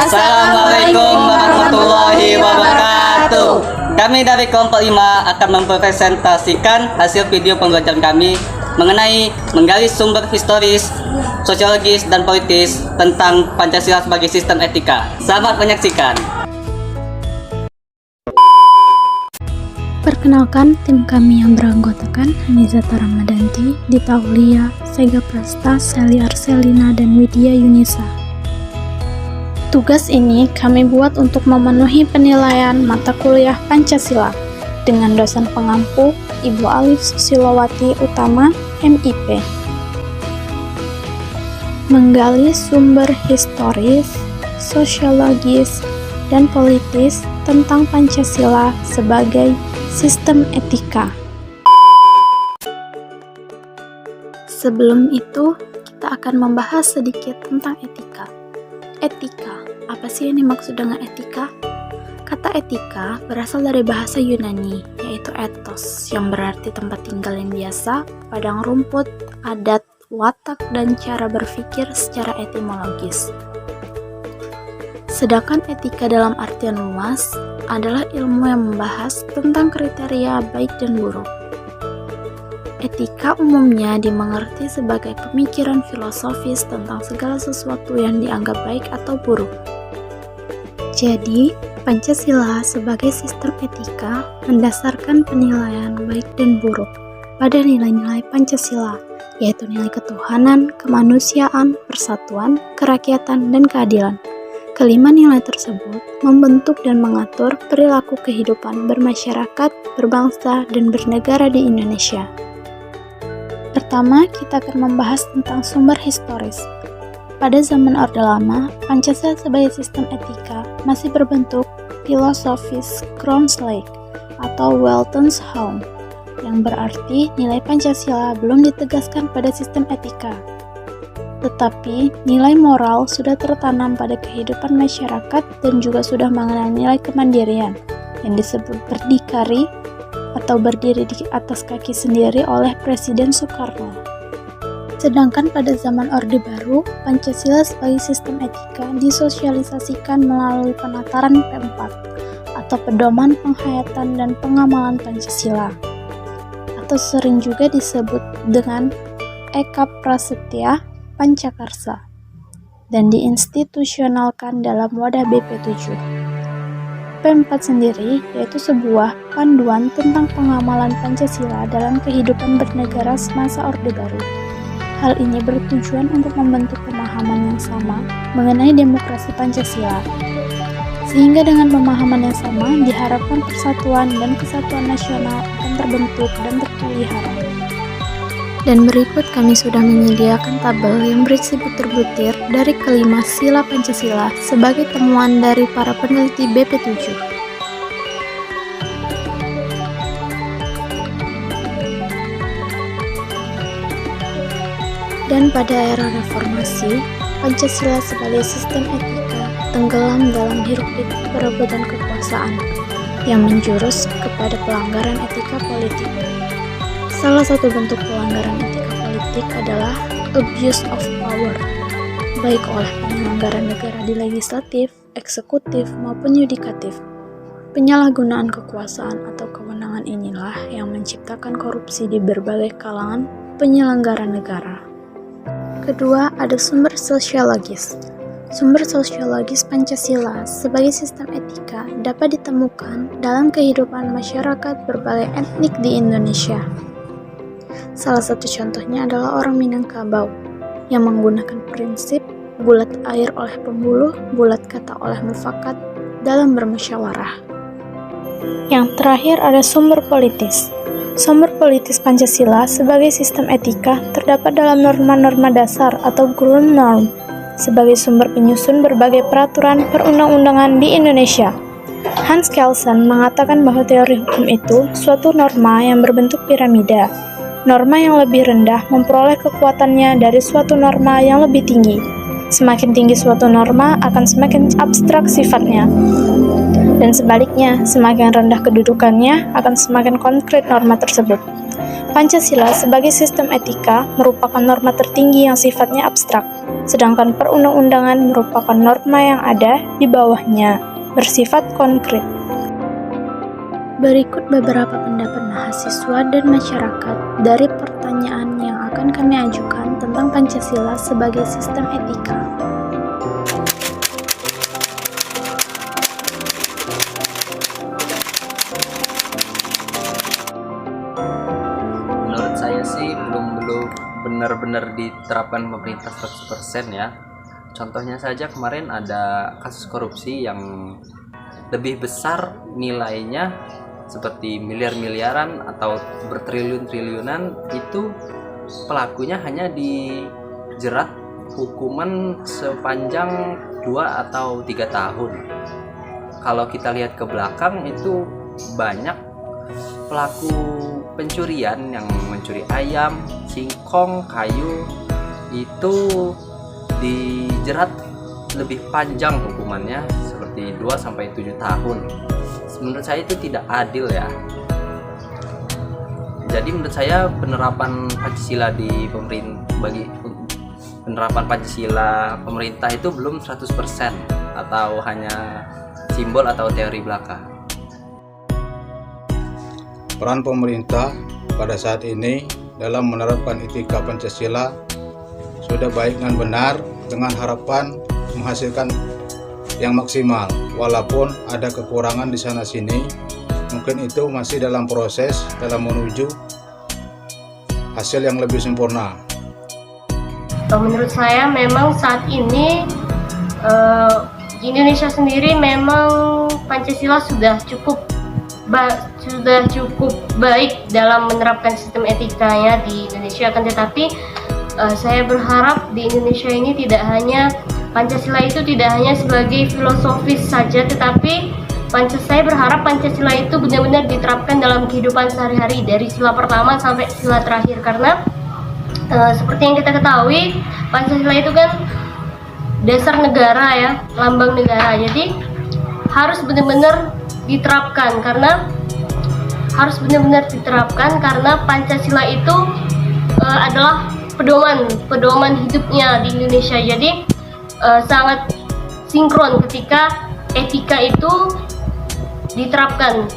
Assalamualaikum warahmatullahi wabarakatuh. Kami dari kelompok 5 akan mempresentasikan hasil video pembelajaran kami mengenai menggali sumber historis, sosiologis, dan politis tentang Pancasila sebagai sistem etika. Selamat menyaksikan. Perkenalkan, tim kami yang beranggotakan Hanizata Ramadanti, Dita Aulia, Sega Prasta, Sally Arselina, dan Widya Yunisa. Tugas ini kami buat untuk memenuhi penilaian mata kuliah Pancasila dengan dosen pengampu Ibu Alif Susilowati Utama, MIP. Menggali sumber historis, sosiologis, dan politis tentang Pancasila sebagai sistem etika. Sebelum itu, kita akan membahas sedikit tentang etika. Etika, apa sih yang dimaksud dengan etika? Kata etika berasal dari bahasa Yunani, yaitu ethos, yang berarti tempat tinggal yang biasa, padang rumput, adat, watak, dan cara berpikir secara etimologis. Sedangkan etika dalam artian luas adalah ilmu yang membahas tentang kriteria baik dan buruk. Etika umumnya dimengerti sebagai pemikiran filosofis tentang segala sesuatu yang dianggap baik atau buruk. Jadi, Pancasila sebagai sistem etika mendasarkan penilaian baik dan buruk pada nilai-nilai Pancasila, yaitu nilai ketuhanan, kemanusiaan, persatuan, kerakyatan, dan keadilan. Kelima nilai tersebut membentuk dan mengatur perilaku kehidupan bermasyarakat, berbangsa, dan bernegara di Indonesia. Pertama, kita akan membahas tentang sumber historis. Pada zaman Orde Lama, Pancasila sebagai sistem etika masih berbentuk filosofis Kronslake atau Weltanschauung, yang berarti nilai Pancasila belum ditegaskan pada sistem etika. Tetapi, nilai moral sudah tertanam pada kehidupan masyarakat dan juga sudah mengenal nilai kemandirian yang disebut berdikari atau berdiri di atas kaki sendiri oleh Presiden Soekarno. Sedangkan pada zaman Orde Baru, Pancasila sebagai sistem etika disosialisasikan melalui penataran P4 atau Pedoman Penghayatan dan Pengamalan Pancasila, atau sering juga disebut dengan Eka Prasetya Pancakarsa, dan diinstitusionalkan dalam wadah BP7. P4 sendiri yaitu sebuah panduan tentang pengamalan Pancasila dalam kehidupan bernegara semasa Orde Baru. Hal ini bertujuan untuk membentuk pemahaman yang sama mengenai demokrasi Pancasila, sehingga dengan pemahaman yang sama diharapkan persatuan dan kesatuan nasional akan terbentuk dan terpelihara. Dan berikut kami sudah menyediakan tabel yang berisi butir-butir dari kelima sila Pancasila sebagai temuan dari para peneliti BP7. Dan pada era reformasi, Pancasila sebagai sistem etika tenggelam dalam hiruk-pikuk perebutan kekuasaan yang menjurus kepada pelanggaran etika politik. Salah satu bentuk pelanggaran etika politik adalah abuse of power, baik oleh penyelenggara negara di legislatif, eksekutif, maupun yudikatif. Penyalahgunaan kekuasaan atau kewenangan inilah yang menciptakan korupsi di berbagai kalangan penyelenggara negara. Kedua, ada sumber sosiologis. Sumber sosiologis Pancasila sebagai sistem etika dapat ditemukan dalam kehidupan masyarakat berbagai etnik di Indonesia. Salah satu contohnya adalah orang Minangkabau yang menggunakan prinsip bulat air oleh pembuluh, bulat kata oleh mufakat dalam bermusyawarah. Yang terakhir ada sumber politis. Sumber politis Pancasila sebagai sistem etika terdapat dalam norma-norma dasar atau Grundnorm sebagai sumber penyusun berbagai peraturan perundang-undangan di Indonesia. Hans Kelsen mengatakan bahwa teori hukum itu suatu norma yang berbentuk piramida. Norma yang lebih rendah memperoleh kekuatannya dari suatu norma yang lebih tinggi. Semakin tinggi suatu norma akan semakin abstrak sifatnya. Dan sebaliknya, semakin rendah kedudukannya akan semakin konkret norma tersebut. Pancasila sebagai sistem etika merupakan norma tertinggi yang sifatnya abstrak, sedangkan perundang-undangan merupakan norma yang ada di bawahnya, bersifat konkret. Berikut beberapa pendapat mahasiswa dan masyarakat dari pertanyaan yang akan kami ajukan tentang Pancasila sebagai sistem etika. Menurut saya sih belum benar-benar diterapkan pemerintah 100% ya. Contohnya saja kemarin ada kasus korupsi yang lebih besar nilainya seperti miliar-miliaran atau bertriliun-triliunan, itu pelakunya hanya dijerat hukuman sepanjang 2 atau 3 tahun. Kalau kita lihat ke belakang, itu banyak pelaku pencurian yang mencuri ayam, singkong, kayu, itu dijerat lebih panjang hukumannya seperti 2-7 tahun. Menurut saya itu tidak adil ya. Jadi menurut saya penerapan Pancasila pemerintah itu belum 100% atau hanya simbol atau teori belaka. Peran pemerintah pada saat ini dalam menerapkan etika Pancasila sudah baik dan benar, dengan harapan menghasilkan yang maksimal. Walaupun ada kekurangan di sana-sini, mungkin itu masih dalam proses dalam menuju hasil yang lebih sempurna. Menurut saya memang saat ini di Indonesia sendiri memang Pancasila sudah cukup baik dalam menerapkan sistem etikanya di Indonesia. Akan tetapi saya berharap di Indonesia ini Pancasila itu tidak hanya sebagai filosofis saja, tetapi saya berharap Pancasila itu benar-benar diterapkan dalam kehidupan sehari-hari dari sila pertama sampai sila terakhir. Karena seperti yang kita ketahui, Pancasila itu kan dasar negara ya, lambang negara. Jadi harus benar-benar diterapkan karena Pancasila itu adalah pedoman hidupnya di Indonesia. Jadi sangat sinkron ketika etika itu diterapkan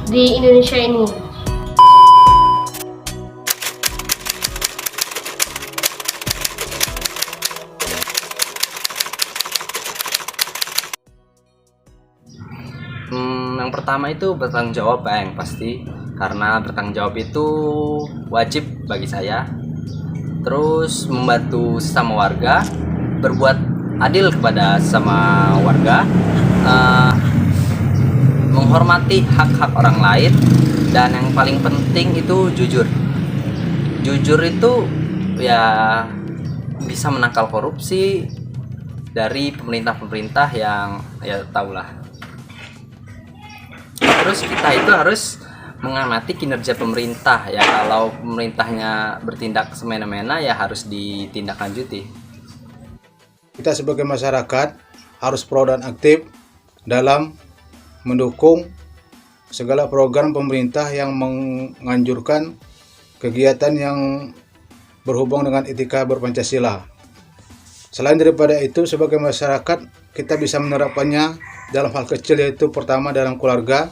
di Indonesia ini. Yang pertama itu bertanggung jawab yang pasti, karena bertanggung jawab itu wajib bagi saya. Terus membantu sesama warga, berbuat adil kepada sesama warga, menghormati hak-hak orang lain, dan yang paling penting itu jujur. Jujur itu ya bisa menangkal korupsi dari pemerintah-pemerintah yang ya tahulah. Terus kita itu harus mengamati kinerja pemerintah ya, kalau pemerintahnya bertindak semena-mena ya harus ditindaklanjuti. Kita sebagai masyarakat harus pro dan aktif dalam mendukung segala program pemerintah yang menganjurkan kegiatan yang berhubung dengan etika berpancasila. Selain daripada itu, sebagai masyarakat kita bisa menerapkannya dalam hal kecil, yaitu pertama dalam keluarga,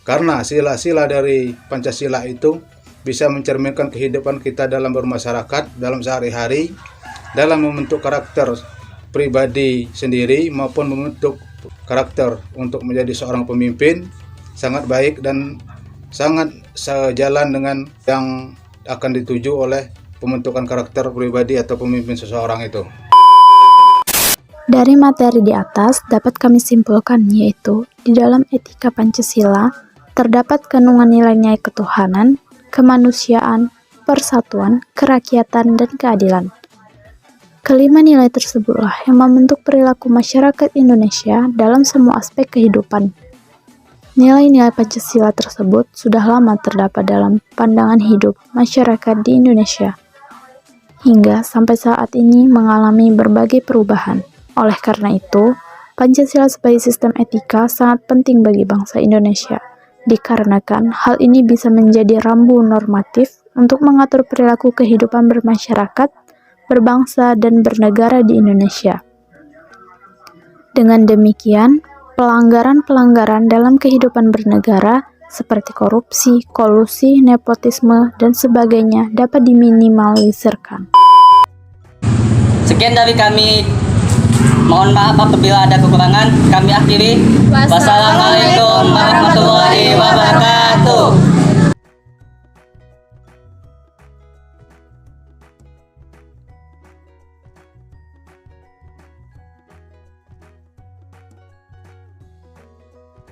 karena sila-sila dari Pancasila itu bisa mencerminkan kehidupan kita dalam bermasyarakat, dalam sehari-hari, dalam membentuk karakter pribadi sendiri maupun membentuk karakter untuk menjadi seorang pemimpin. Sangat baik dan sangat sejalan dengan yang akan dituju oleh pembentukan karakter pribadi atau pemimpin seseorang itu. Dari materi di atas dapat kami simpulkan, yaitu di dalam etika Pancasila terdapat kandungan nilai-nilai ketuhanan, kemanusiaan, persatuan, kerakyatan, dan keadilan. Kelima nilai tersebutlah yang membentuk perilaku masyarakat Indonesia dalam semua aspek kehidupan. Nilai-nilai Pancasila tersebut sudah lama terdapat dalam pandangan hidup masyarakat di Indonesia, hingga sampai saat ini mengalami berbagai perubahan. Oleh karena itu, Pancasila sebagai sistem etika sangat penting bagi bangsa Indonesia, dikarenakan hal ini bisa menjadi rambu normatif untuk mengatur perilaku kehidupan bermasyarakat, berbangsa, dan bernegara di Indonesia. Dengan demikian, pelanggaran-pelanggaran dalam kehidupan bernegara seperti korupsi, kolusi, nepotisme, dan sebagainya dapat diminimalisirkan. Sekian dari kami. Mohon maaf apabila ada kekurangan. Kami akhiri. Wassalamualaikum warahmatullahi wabarakatuh.